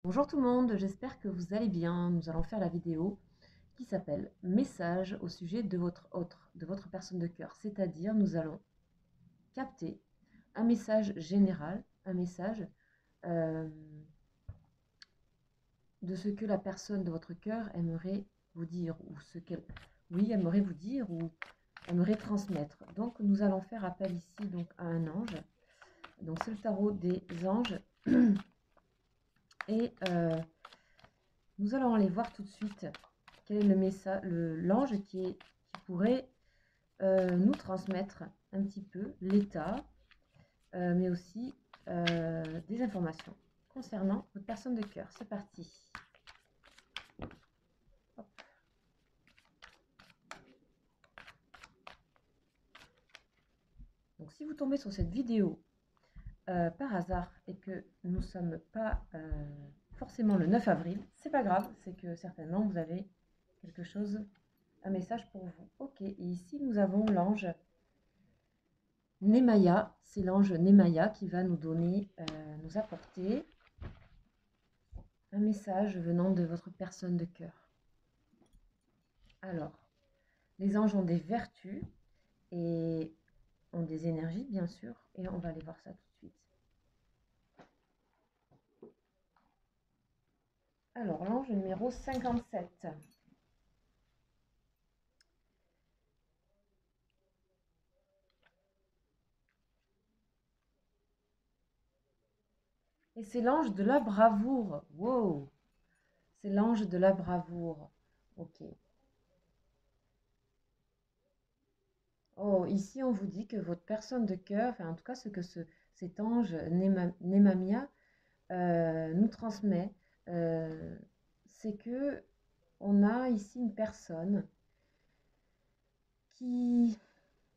Bonjour tout le monde, j'espère que vous allez bien. Nous allons faire la vidéo qui s'appelle Message au sujet de votre autre, de votre personne de cœur. C'est-à-dire, nous allons capter un message général, un message euh, de ce que la personne de votre cœur aimerait vous dire, ou ce qu'elle, oui, aimerait vous dire, ou aimerait transmettre. Donc, nous allons faire appel ici donc à un ange. Donc, c'est le tarot des anges. Et nous allons aller voir tout de suite quel est le message, l'ange qui pourrait nous transmettre un petit peu l'état, mais aussi des informations concernant votre personne de cœur. C'est parti. Hop. Donc si vous tombez sur cette vidéo par hasard et que nous ne sommes pas forcément le 9 avril, c'est pas grave, c'est que certainement vous avez quelque chose, un message pour vous. Ok, et ici nous avons l'ange Nemaya, c'est l'ange Nemaya qui va nous donner, nous apporter un message venant de votre personne de cœur. Alors, les anges ont des vertus et ont des énergies, bien sûr, et on va aller voir ça tout de suite. Alors, l'ange numéro 57. Et c'est l'ange de la bravoure. Wow! C'est l'ange de la bravoure. Ok. Oh, ici, on vous dit que votre personne de cœur, enfin, en tout cas, ce que cet ange Nemamia nous transmet, c'est que on a ici une personne qui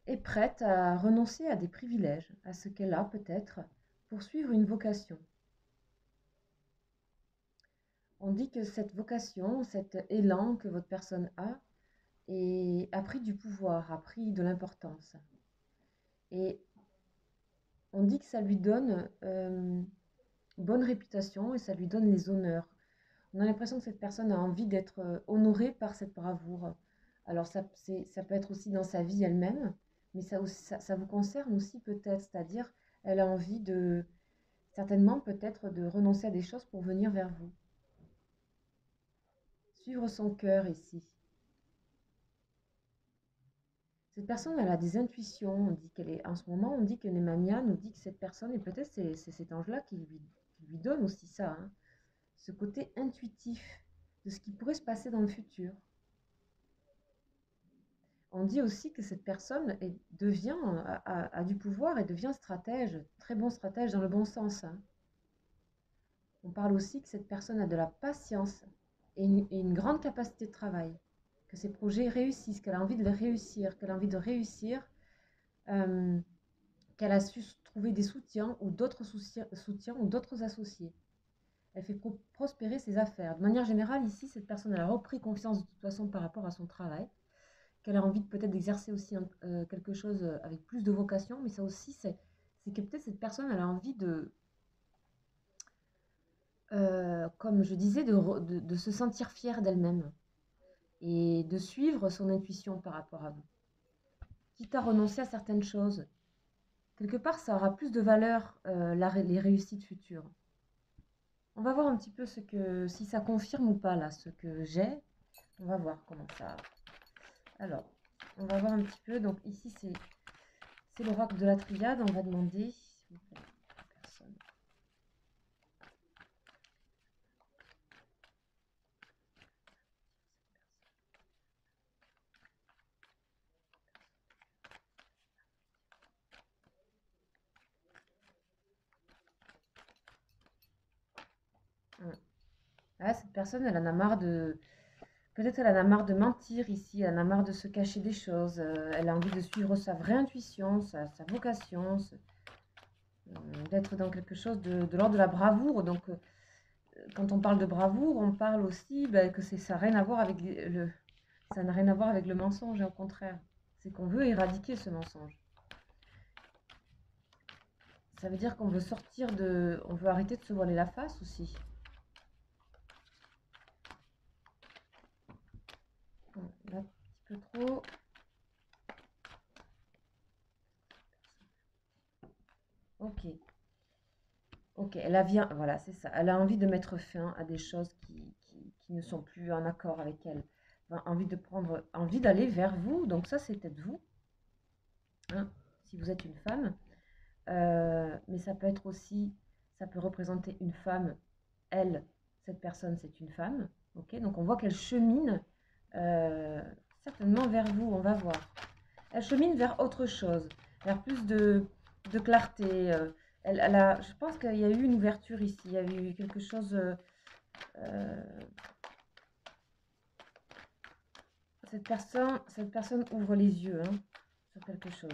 est prête à renoncer à des privilèges, à ce qu'elle a peut-être, pour suivre une vocation. On dit que cette vocation, cet élan que votre personne a pris du pouvoir, a pris de l'importance. Et on dit que ça lui donne bonne réputation et ça lui donne les honneurs. On a l'impression que cette personne a envie d'être honorée par cette bravoure. Alors ça peut être aussi dans sa vie elle-même, mais ça vous concerne aussi peut-être, c'est-à-dire elle a envie de, certainement peut-être de renoncer à des choses pour venir vers vous. Suivre son cœur ici. Cette personne, elle a des intuitions. On dit qu'elle est, en ce moment, on dit que Nemamia nous dit que cette personne, et peut-être c'est cet ange-là qui lui donne aussi ça, hein, ce côté intuitif de ce qui pourrait se passer dans le futur. On dit aussi que cette personne a du pouvoir et devient stratège, très bon stratège dans le bon sens, hein. On parle aussi que cette personne a de la patience et une grande capacité de travail, que ses projets réussissent, qu'elle a envie de les réussir, qu'elle a envie de réussir, euh, qu'elle a su trouver des soutiens ou d'autres soutiens ou d'autres associés. Elle fait prospérer ses affaires. De manière générale, ici, cette personne a repris confiance de toute façon par rapport à son travail, qu'elle a envie peut-être d'exercer aussi quelque chose avec plus de vocation, mais ça aussi, c'est que peut-être cette personne, elle a envie de, comme je disais, de se sentir fière d'elle-même et de suivre son intuition par rapport à vous. Quitte à renoncer à certaines choses, quelque part, ça aura plus de valeur, les réussites futures. On va voir un petit peu si ça confirme ou pas, là, ce que j'ai. On va voir comment ça... Alors, on va voir un petit peu. Donc ici, c'est l'oracle de la triade. On va demander, s'il vous plaît, personne. Ah, cette personne, elle en a marre de... Peut-être elle en a marre de mentir ici, elle en a marre de se cacher des choses, elle a envie de suivre sa vraie intuition, sa vocation, d'être dans quelque chose de l'ordre de la bravoure. Donc, quand on parle de bravoure, on parle aussi que ça n'a rien à voir avec ça n'a rien à voir avec le mensonge, et au contraire, c'est qu'on veut éradiquer ce mensonge. Ça veut dire qu'on veut on veut arrêter de se voiler la face aussi. peu trop. Ok. Ok, voilà, c'est ça. Elle a envie de mettre fin à des choses qui ne sont plus en accord avec elle. Envie de prendre, envie d'aller vers vous. Donc ça, c'est peut-être vous, hein, si vous êtes une femme. Mais ça peut être aussi, ça peut représenter une femme. Elle, cette personne, c'est une femme. Ok, donc on voit qu'elle chemine euh, certainement vers vous. On va voir. Elle chemine vers autre chose, vers plus de clarté. Je pense qu'il y a eu une ouverture ici. Il y a eu quelque chose. Euh, cette personne ouvre les yeux, hein, sur quelque chose.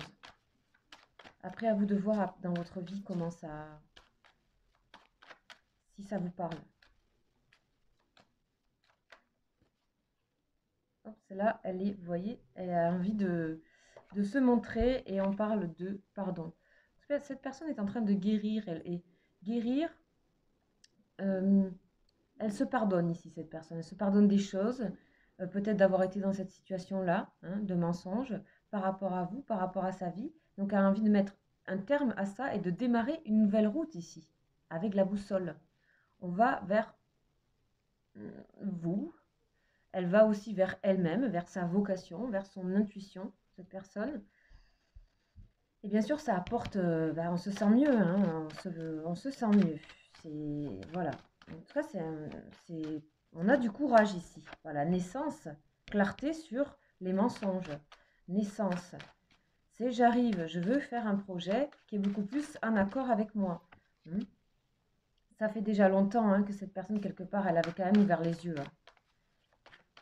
Après, à vous de voir dans votre vie comment ça, si ça vous parle. Celle-là, elle est, vous voyez, elle a envie de se montrer et on parle de pardon. Cette personne est en train de guérir. Guérir. euh, Elle se pardonne ici, cette personne. Elle se pardonne des choses, peut-être d'avoir été dans cette situation-là, hein, de mensonge, par rapport à vous, par rapport à sa vie. Donc, elle a envie de mettre un terme à ça et de démarrer une nouvelle route ici, avec la boussole. On va vers vous. Elle va aussi vers elle-même, vers sa vocation, vers son intuition, cette personne. Et bien sûr, ça apporte, on se sent mieux, hein, on se sent mieux. C'est, voilà. En tout cas, on a du courage ici. Voilà, naissance, clarté sur les mensonges. Naissance, c'est j'arrive, je veux faire un projet qui est beaucoup plus en accord avec moi. Ça fait déjà longtemps, hein, que cette personne, quelque part, elle avait quand même ouvert les yeux, hein.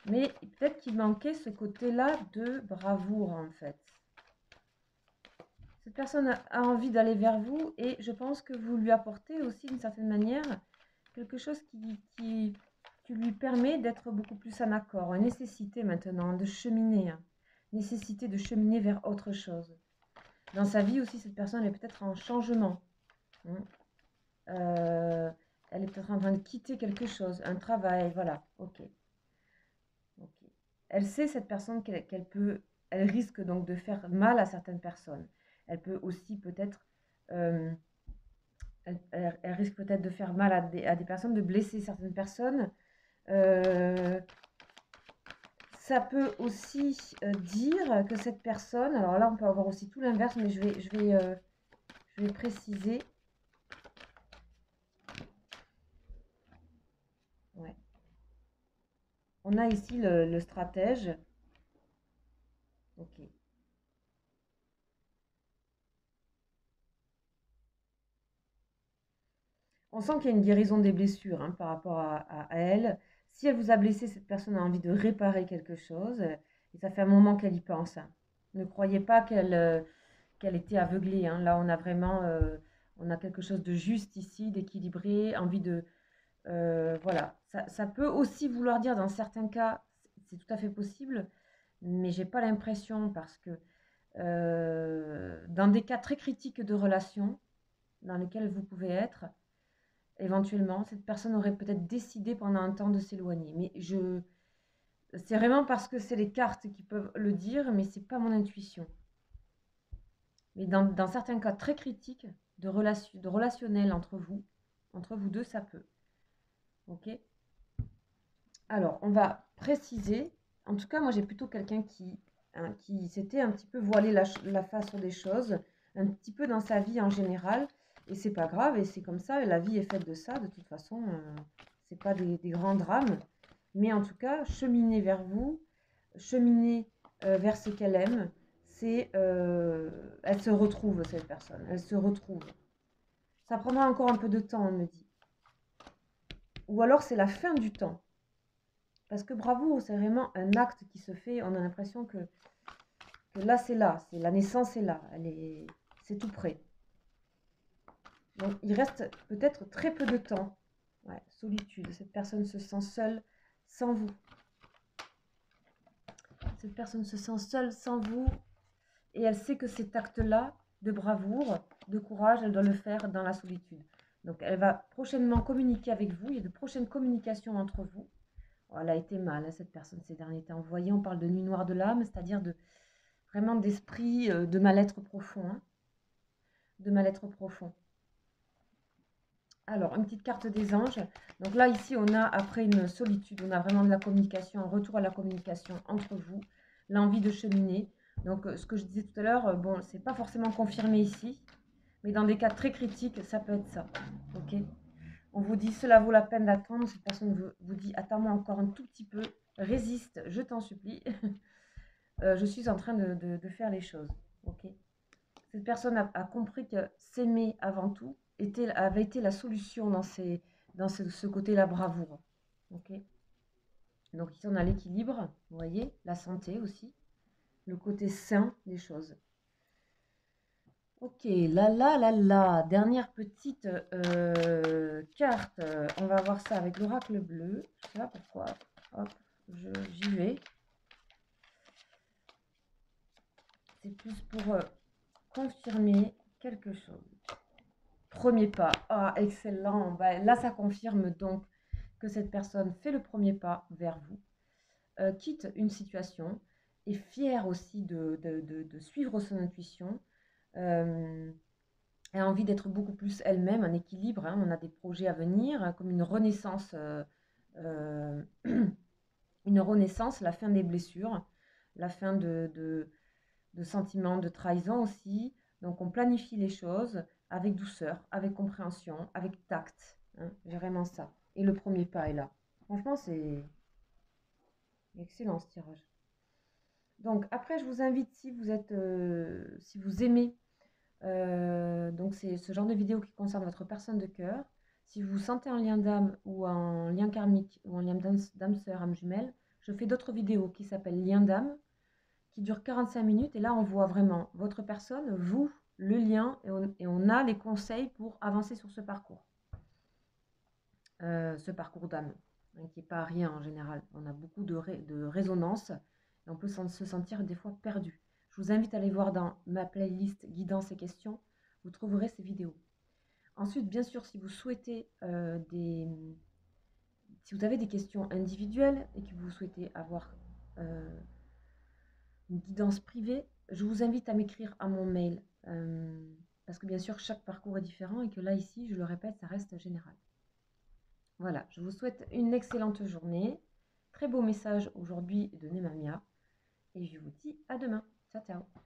Mais peut-être qu'il manquait ce côté-là de bravoure, en fait. Cette personne a envie d'aller vers vous et je pense que vous lui apportez aussi d'une certaine manière quelque chose qui lui permet d'être beaucoup plus en accord. Une nécessité maintenant de cheminer, hein. Nécessité de cheminer vers autre chose. Dans sa vie aussi, cette personne est peut-être en changement, hein. Elle est peut-être en train de quitter quelque chose, un travail, voilà, ok. Elle sait, cette personne, elle risque donc de faire mal à certaines personnes. Elle peut aussi peut-être, elle risque peut-être de faire mal à des personnes, de blesser certaines personnes. Ça peut aussi dire que cette personne, alors là on peut avoir aussi tout l'inverse, mais je vais préciser. Ouais. On a ici le stratège. Ok. On sent qu'il y a une guérison des blessures, hein, par rapport à elle. Si elle vous a blessé, cette personne a envie de réparer quelque chose. Et ça fait un moment qu'elle y pense, hein. Ne croyez pas qu'elle était aveuglée, hein. Là, on a vraiment on a quelque chose de juste ici, d'équilibré, envie de... voilà. Ça peut aussi vouloir dire, dans certains cas, c'est tout à fait possible, mais j'ai pas l'impression parce que dans des cas très critiques de relations dans lesquels vous pouvez être, éventuellement, cette personne aurait peut-être décidé pendant un temps de s'éloigner. Mais c'est vraiment parce que c'est les cartes qui peuvent le dire, mais c'est pas mon intuition. Mais dans certains cas très critiques de relationnel entre vous deux, ça peut. Ok. Alors, on va préciser. En tout cas, moi, j'ai plutôt quelqu'un qui s'était un petit peu voilé la face sur des choses, un petit peu dans sa vie en général. Et c'est pas grave, et c'est comme ça, et la vie est faite de ça. De toute façon, c'est pas des grands drames. Mais en tout cas, cheminer vers vous, cheminer vers ce qu'elle aime, elle se retrouve, cette personne. Elle se retrouve. Ça prendra encore un peu de temps, on me dit. Ou alors c'est la fin du temps. Parce que bravoure, c'est vraiment un acte qui se fait. On a l'impression que là, c'est la naissance est là. C'est tout près. Donc, il reste peut-être très peu de temps. Ouais, solitude. Cette personne se sent seule sans vous. Cette personne se sent seule sans vous. Et elle sait que cet acte-là, de bravoure, de courage, elle doit le faire dans la solitude. Donc, elle va prochainement communiquer avec vous. Il y a de prochaines communications entre vous. elle a été mal, hein, cette personne, ces derniers temps. Vous voyez, on parle de nuit noire de l'âme, c'est-à-dire vraiment d'esprit, de mal-être profond. Hein, de mal-être profond. Alors, une petite carte des anges. Donc là, ici, on a, après une solitude, on a vraiment de la communication, un retour à la communication entre vous, l'envie de cheminer. Donc, ce que je disais tout à l'heure, bon, c'est pas forcément confirmé ici, mais dans des cas très critiques, ça peut être ça. Ok. On vous dit, cela vaut la peine d'attendre. Cette personne vous dit, attends-moi encore un tout petit peu, résiste, je t'en supplie. Je suis en train de faire les choses. Ok. Cette personne a compris que s'aimer avant tout avait été la solution dans ce côté-là bravoure. Ok. Donc ici on a l'équilibre, vous voyez, la santé aussi, le côté sain des choses. Ok, là, dernière petite carte. On va voir ça avec l'oracle bleu. Je sais pas pourquoi. Hop, j'y vais. C'est plus pour confirmer quelque chose. Premier pas. Ah, excellent. Ben, là, ça confirme donc que cette personne fait le premier pas vers vous, quitte une situation, est fière aussi de suivre son intuition, a envie d'être beaucoup plus elle-même, un équilibre. Hein, on a des projets à venir, hein, comme une renaissance, une renaissance, la fin des blessures, la fin de sentiments de trahison aussi. Donc on planifie les choses avec douceur, avec compréhension, avec tact. Hein, j'ai vraiment ça. Et le premier pas est là. Franchement, c'est excellent ce tirage. Donc après, je vous invite, si vous êtes, si vous aimez, donc c'est ce genre de vidéo qui concerne votre personne de cœur. Si vous sentez un lien d'âme ou un lien karmique ou un lien d'âme sœur, âme jumelle, je fais d'autres vidéos qui s'appellent Lien d'âme, qui dure 45 minutes. Et là, on voit vraiment votre personne, vous, le lien, et on a les conseils pour avancer sur ce parcours d'âme, hein, qui n'est pas rien en général. On a beaucoup de résonance et on peut se sentir des fois perdu. Je vous invite à aller voir dans ma playlist Guidance et questions, vous trouverez ces vidéos. Ensuite, bien sûr, si vous souhaitez si vous avez des questions individuelles et que vous souhaitez avoir une guidance privée, je vous invite à m'écrire à mon mail. Parce que bien sûr, chaque parcours est différent et que là, ici, je le répète, ça reste général. Voilà, je vous souhaite une excellente journée. Très beau message aujourd'hui de Nemamia. Et je vous dis à demain. Ciao, ciao.